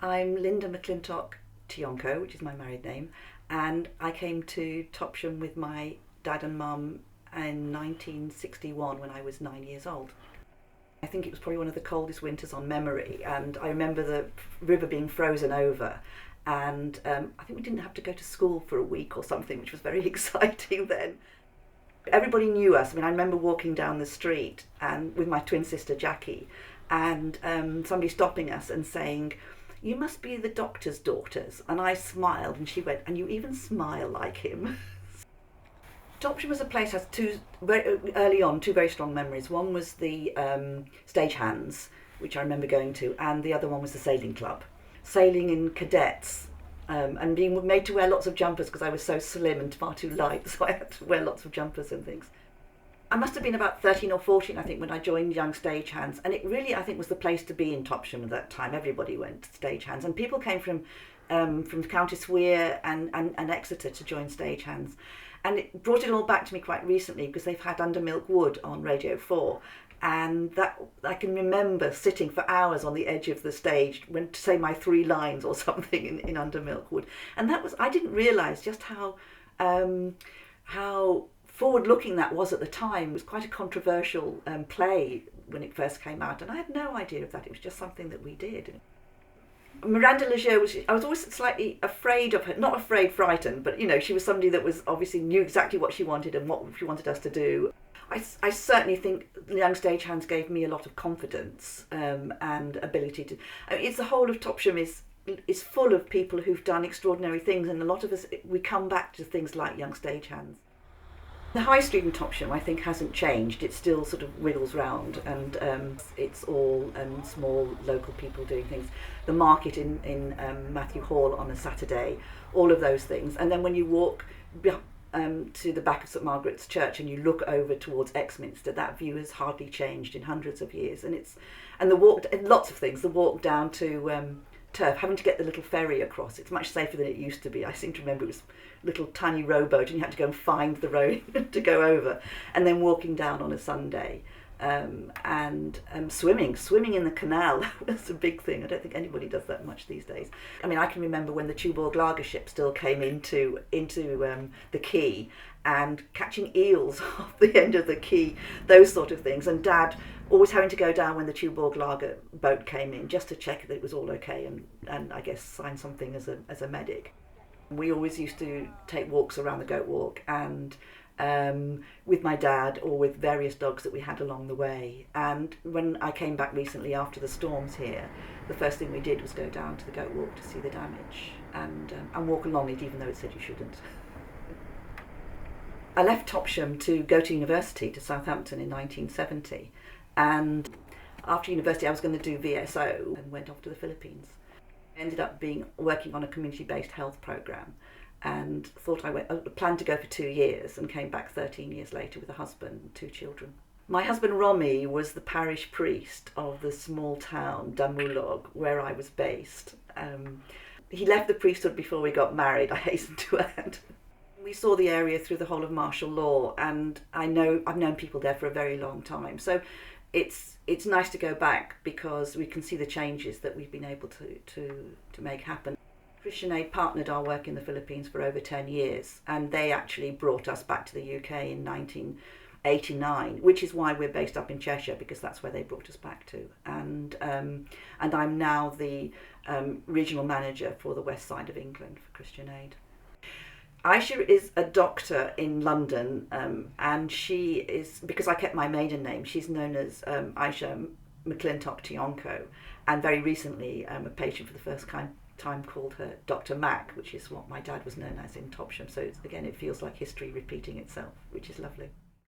I'm Linda McClintock which is my married name, and I came to Topsham with my dad and mum in 1961 when I was 9 years old. I think it was probably one of the coldest winters on memory, and I remember the river being frozen over, and I think we didn't have to go to school for a week or something, which was very exciting then. Everybody knew us. I mean, I remember walking down the street and with my twin sister Jackie, and somebody stopping us and saying, "You must be the doctor's daughters." And I smiled, and she went, "And you even smile like him." Topsham as a place has early on two very strong memories. One was the stagehands, which I remember going to, and the other one was the sailing club. Sailing in cadets, and being made to wear lots of jumpers because I was so slim and far too light, so I had to wear lots of jumpers and things. I must have been about 13 or 14, I think, when I joined Young Stagehands, and it really, I think, was the place to be in Topsham at that time. Everybody went to stagehands, and people came from County Weir and Exeter to join stagehands. And it brought it all back to me quite recently because they've had Under Milk Wood on Radio 4, and that I can remember sitting for hours on the edge of the stage when to say my 3 lines or something in Under Milk Wood. And that was, I didn't realise just how forward-looking that was at the time. It was quite a controversial play when it first came out, and I had no idea of that. It was just something that we did. Miranda Leger I was always slightly afraid of her, not afraid, frightened, but she was somebody that was obviously knew exactly what she wanted and what she wanted us to do. I certainly think the Young Stagehands gave me a lot of confidence and ability to. It's the whole of Topsham is full of people who've done extraordinary things, and a lot of us, we come back to things like Young Stagehands. The high street in Topsham, I think, hasn't changed. It still sort of wiggles round, and it's all small local people doing things. The market in Matthew Hall on a Saturday, all of those things. And then when you walk to the back of St Margaret's Church and you look over towards Exminster, that view has hardly changed in hundreds of years. And the walk, lots of things. The walk down to Turf, having to get the little ferry across, it's much safer than it used to be. I seem to remember it was a little tiny rowboat and you had to go and find the road to go over, and then walking down on a Sunday, and swimming in the canal. That was a big thing. I don't think anybody does that much these days. I mean, I can remember when the Tuborg Lager ship still came into the quay, and catching eels off the end of the quay, those sort of things, and Dad always having to go down when the Tuborg Lager boat came in just to check that it was all okay, and I guess sign something as a medic. We always used to take walks around the Goat Walk, and with my dad or with various dogs that we had along the way. And when I came back recently after the storms here, the first thing we did was go down to the Goat Walk to see the damage and walk along it, even though it said you shouldn't. I left Topsham to go to university, to Southampton, in 1970, and after university I was going to do VSO and went off to the Philippines. I ended up working on a community-based health programme, and planned to go for 2 years, and came back 13 years later with a husband and 2 children. My husband Romy was the parish priest of the small town Damulog where I was based. He left the priesthood before we got married, I hasten to add. We saw the area through the whole of martial law, and I've known people there for a very long time. So it's nice to go back because we can see the changes that we've been able to make happen. Christian Aid partnered our work in the Philippines for over 10 years, and they actually brought us back to the UK in 1989, which is why we're based up in Cheshire, because that's where they brought us back to. And I'm now the regional manager for the west side of England for Christian Aid. Aisha is a doctor in London, and she is, because I kept my maiden name, she's known as Isca McClintock, and very recently a patient for the first time called her Dr Mac, which is what my dad was known as in Topsham. So again, it feels like history repeating itself, which is lovely.